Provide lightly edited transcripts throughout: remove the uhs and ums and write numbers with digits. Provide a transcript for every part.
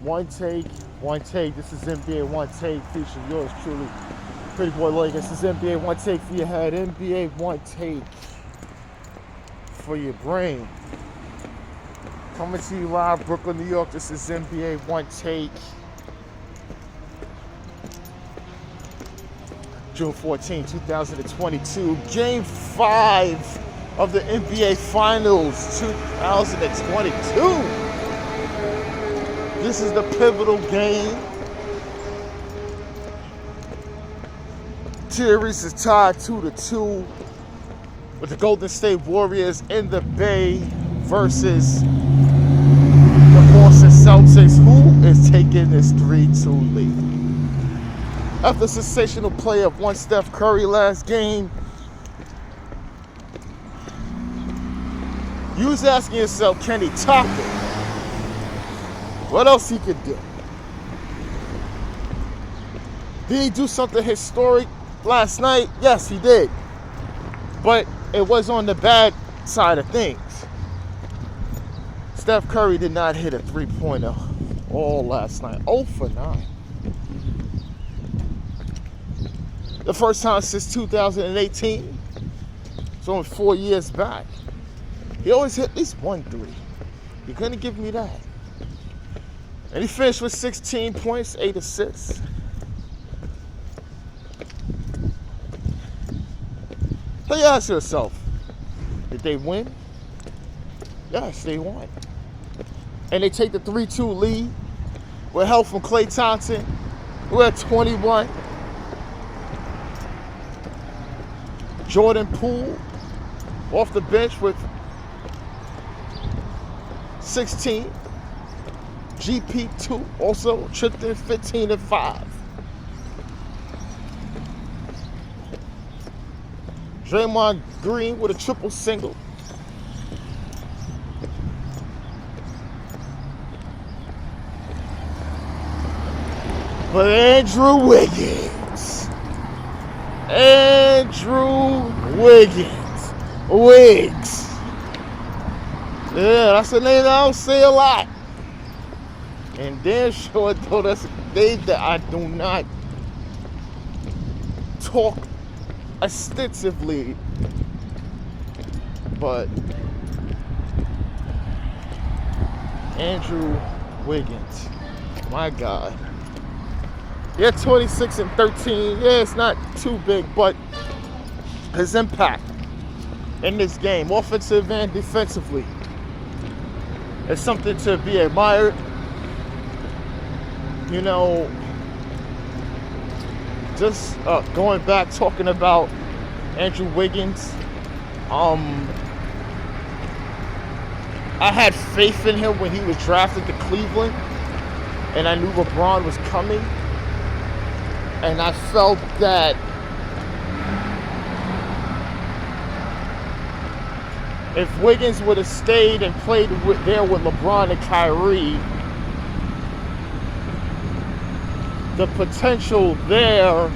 One take. This is NBA One Take, featuring yours truly, Pretty Boy Lloyd. This is NBA One Take for your head. NBA One Take for your brain. Coming to you live, Brooklyn, New York. This is NBA One Take. June 14, 2022. Game 5 of the NBA Finals 2022. This is the pivotal game. Series is tied 2-2 with the Golden State Warriors in the Bay versus the Boston Celtics, who is taking this 3-2 lead. After a sensational play of one Steph Curry last game, you was asking yourself, can he top it? What else he could do? Did he do something historic last night? Yes, he did. But it was on the bad side of things. Steph Curry did not hit a three-pointer all last night. 0 for 9. The first time since 2018. It's only 4 years back. He always hit at least 1 3. You couldn't give me that. And he finished with 16 points, 8 assists. So you ask yourself, did they win? Yes, they won. And they take the 3-2 lead with help from Klay Thompson, who had 21. Jordan Poole off the bench with 16. GP2 also chipped in 15 and 5. Draymond Green with a triple single. But Andrew Wiggins. Wiggs. Yeah, that's a name I don't say a lot. And damn sure though that's a name that I do not talk extensively. But Andrew Wiggins, my God. Yeah, 26 and 13. Yeah, it's not too big, but his impact in this game, offensive and defensively, is something to be admired. You know, just going back, talking about Andrew Wiggins, I had faith in him when he was drafted to Cleveland, and I knew LeBron was coming, and I felt that if Wiggins would have stayed and played there with LeBron and Kyrie, the potential there,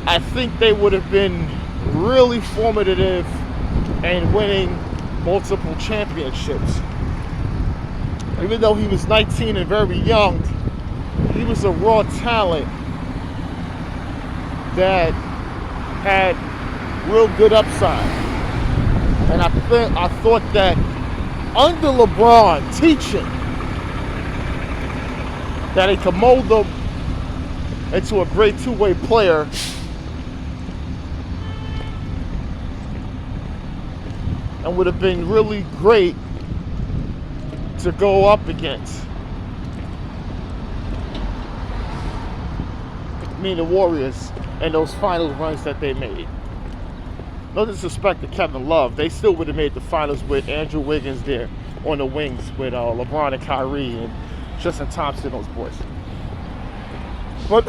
I think they would have been really formative in winning multiple championships. Even though he was 19 and very young, he was a raw talent that had real good upside. And I thought that under LeBron teaching, that he could mold them into a great two-way player. And would have been really great to go up against. I mean, the Warriors and those finals runs that they made. No disrespect to Kevin Love, they still would have made the finals with Andrew Wiggins there on the wings with LeBron and Kyrie and Tristan Thompson, those boys. But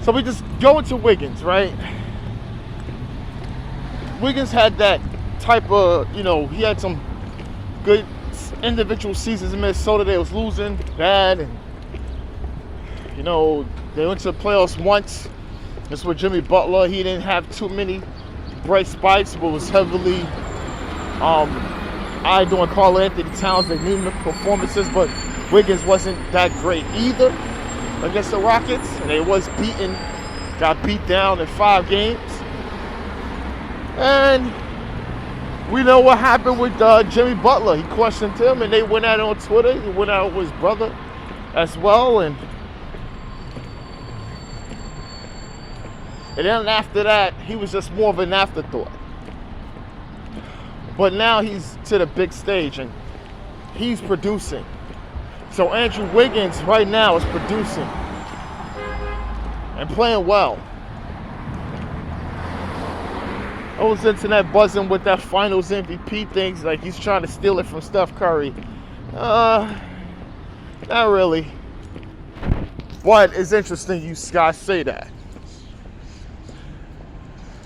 so we just go into Wiggins, right? Wiggins had that type of, he had some good individual seasons in Minnesota. They was losing bad, and they went to the playoffs once. That's with Jimmy Butler. He didn't have too many bright spikes, but was heavily I doing Karl Anthony Towns anemic performances, but Wiggins wasn't that great either against the Rockets, and they got beat down in 5 games. And we know what happened with Jimmy Butler. He questioned him, and they went at it on Twitter. He went out with his brother as well, and then after that, he was just more of an afterthought. But now he's to the big stage, and he's producing. So Andrew Wiggins right now is producing and playing well. I was internet buzzing with that finals MVP things, like he's trying to steal it from Steph Curry. Not really. But it's interesting you guys say that.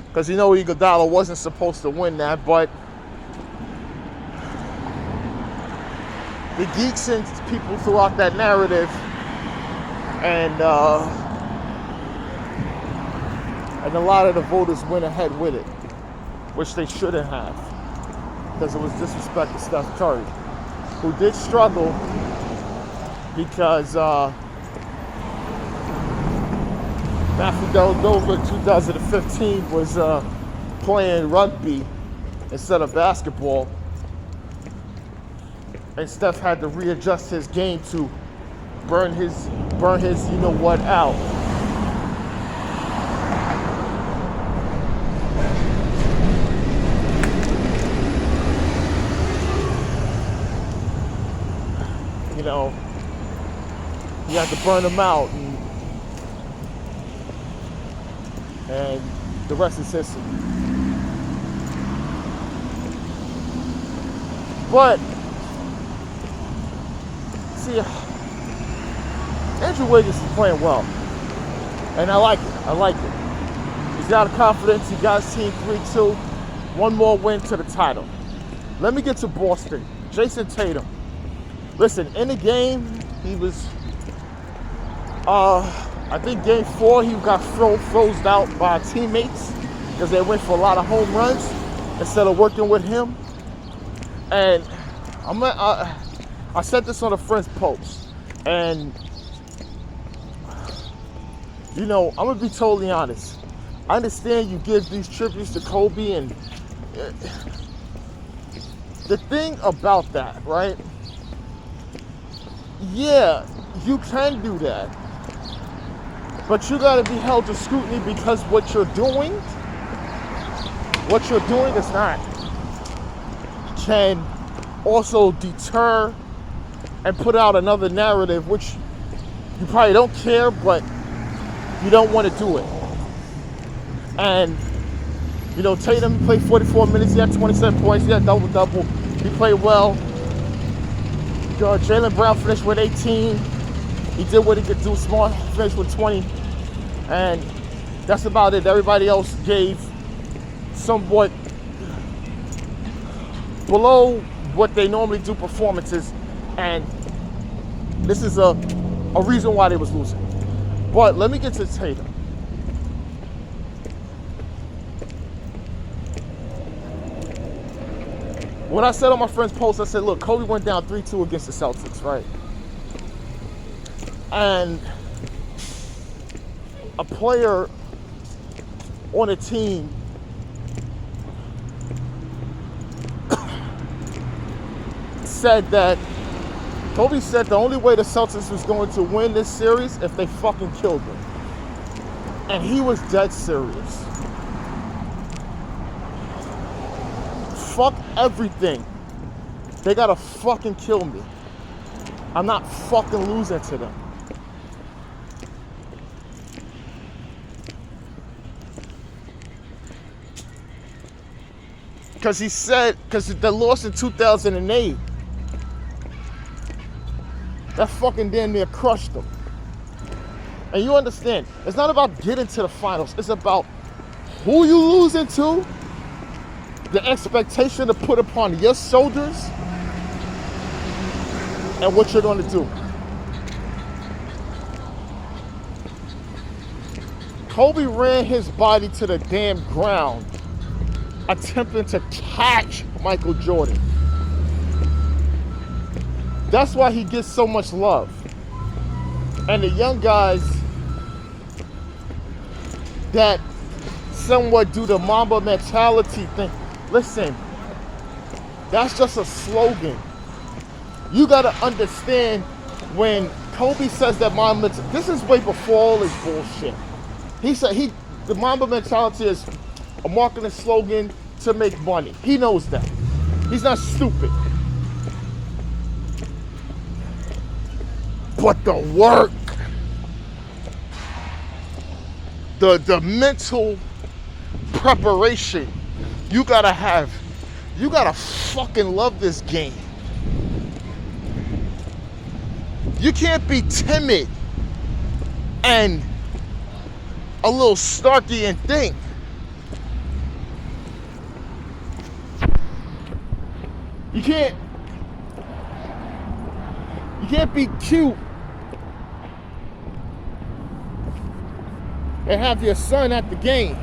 Because you know Iguodala wasn't supposed to win that, but the geeks and people threw out that narrative, and a lot of the voters went ahead with it, which they shouldn't have, because it was disrespect to Steph Curry, who did struggle because Matthew Dellavedova in 2015 was playing rugby instead of basketball, and Steph had to readjust his game to burn his you know what out. You know, he had to burn him out, and the rest is history. But see, Andrew Wiggins is playing well, and I like it. He's got confidence. He got his team 3-2, one more win to the title. Let me get to Boston. Jason Tatum. Listen, in the game, he was, I think game 4, he got froze out by teammates because they went for a lot of home runs instead of working with him. And I said this on a friend's post, and you know, I'm gonna be totally honest. I understand you give these tributes to Kobe, and the thing about that, right? Yeah, you can do that, but you gotta be held to scrutiny because what you're doing is not, can also deter and put out another narrative, which you probably don't care, but you don't want to do it. And, you know, Tatum played 44 minutes, he had 27 points, he had double-double, he played well. Jaylen Brown finished with 18. He did what he could do, Smart finished with 20. And that's about it. Everybody else gave somewhat below what they normally do performances, and this is a reason why they was losing. But let me get to Tatum. When I said on my friend's post, I said, look, Kobe went down 3-2 against the Celtics, right? And a player on a team said that, Kobe said the only way the Celtics was going to win this series if they fucking killed them. And he was dead serious. Fuck everything. They gotta fucking kill me. I'm not fucking losing to them. Because he said, because the loss in 2008, that fucking damn near crushed them. And you understand, it's not about getting to the finals. It's about who you losing to, the expectation to put upon your shoulders, and what you're going to do. Kobe ran his body to the damn ground attempting to catch Michael Jordan. That's why he gets so much love. And the young guys that somewhat do the Mamba mentality thing, listen, that's just a slogan. You gotta understand when Kobe says that Mamba, this is way before all this bullshit. He said the Mamba mentality is a marketing slogan to make money. He knows that. He's not stupid. But the work, the mental preparation you gotta have, you gotta fucking love this game. You can't be timid and a little snarky and think. You can't be cute and have your son at the game.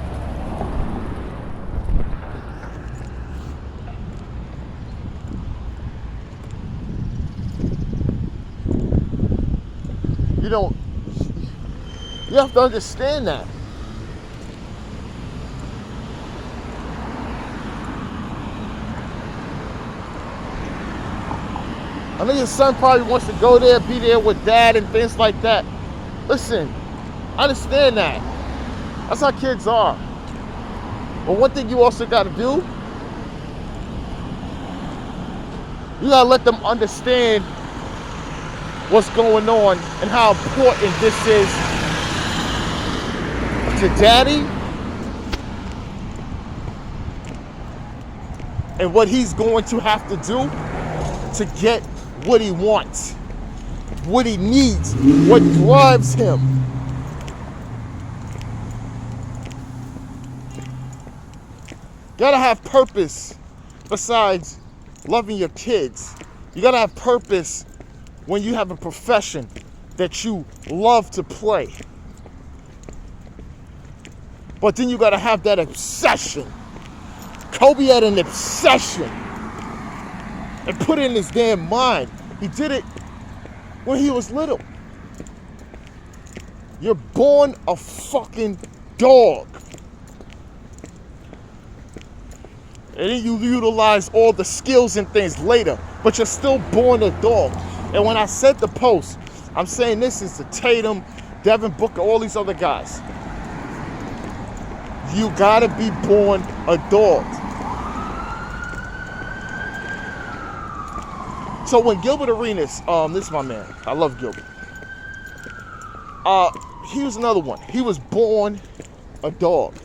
You have to understand that. I know your son probably wants to go there, be there with dad and things like that. Listen, I understand that. That's how kids are. But one thing you also got to do, you got to let them understand what's going on and how important this is to daddy and what he's going to have to do to get what he wants, what he needs, what drives him. Gotta have purpose besides loving your kids. You gotta have purpose when you have a profession that you love to play. But then you gotta have that obsession. Kobe had an obsession and put it in his damn mind. He did it when he was little. You're born a fucking dog. And then you utilize all the skills and things later, but you're still born a dog. And when I said the post, I'm saying this is to Tatum, Devin Booker, all these other guys. You gotta be born a dog. So when Gilbert Arenas, this is my man, I love Gilbert. He was another one. He was born a dog.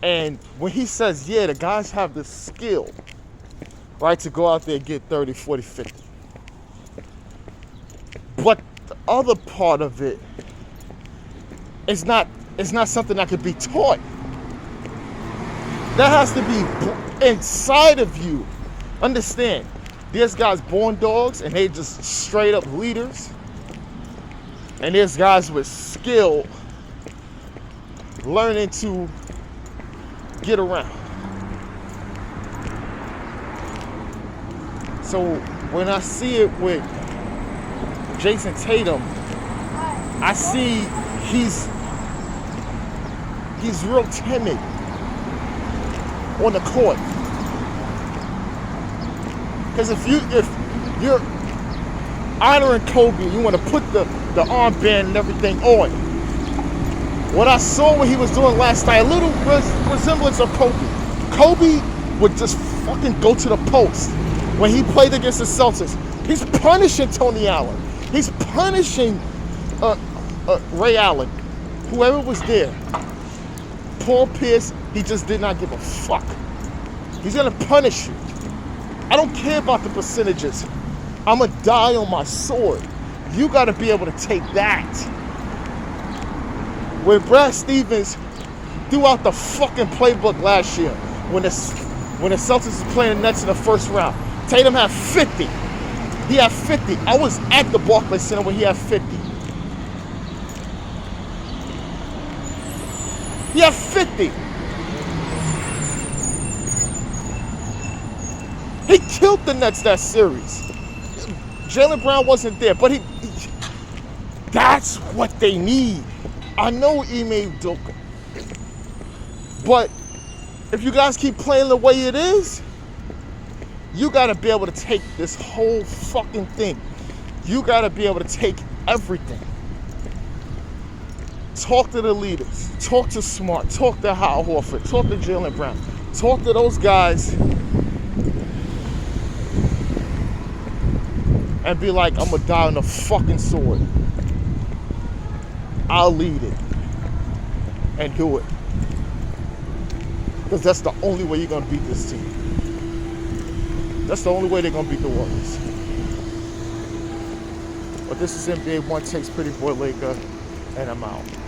And when he says, yeah, the guys have the skill, right, to go out there and get 30, 40, 50. But the other part of it is not something that could be taught. That has to be inside of you. Understand, there's guys born dogs and they just straight up leaders. And there's guys with skill learning to get around. So when I see it with Jason Tatum, I see he's real timid on the court. Because if you're honoring Kobe, you want to put the armband and everything on. What I saw what he was doing last night, a little resemblance of Kobe. Kobe would just fucking go to the post when he played against the Celtics. He's punishing Tony Allen. He's punishing Ray Allen, whoever was there. Paul Pierce, he just did not give a fuck. He's gonna punish you. I don't care about the percentages. I'm gonna die on my sword. You gotta be able to take that. When Brad Stevens threw out the fucking playbook last year, when the Celtics was playing the Nets in the first round, Tatum had 50. He had 50. I was at the Barclays Center when he had 50. He had 50. He killed the Nets that series. Jaylen Brown wasn't there, but that's what they need. I know Ime Udoka, but if you guys keep playing the way it is, you got to be able to take this whole fucking thing. You got to be able to take everything. Talk to the leaders. Talk to Smart. Talk to Hal Horford. Talk to Jaylen Brown. Talk to those guys and be like, I'm going to die on the fucking sword. I'll lead it. And do it. Because that's the only way you're going to beat this team. That's the only way they're going to beat the Warriors. But this is NBA Onetake's Pretty Boy Laker, and I'm out.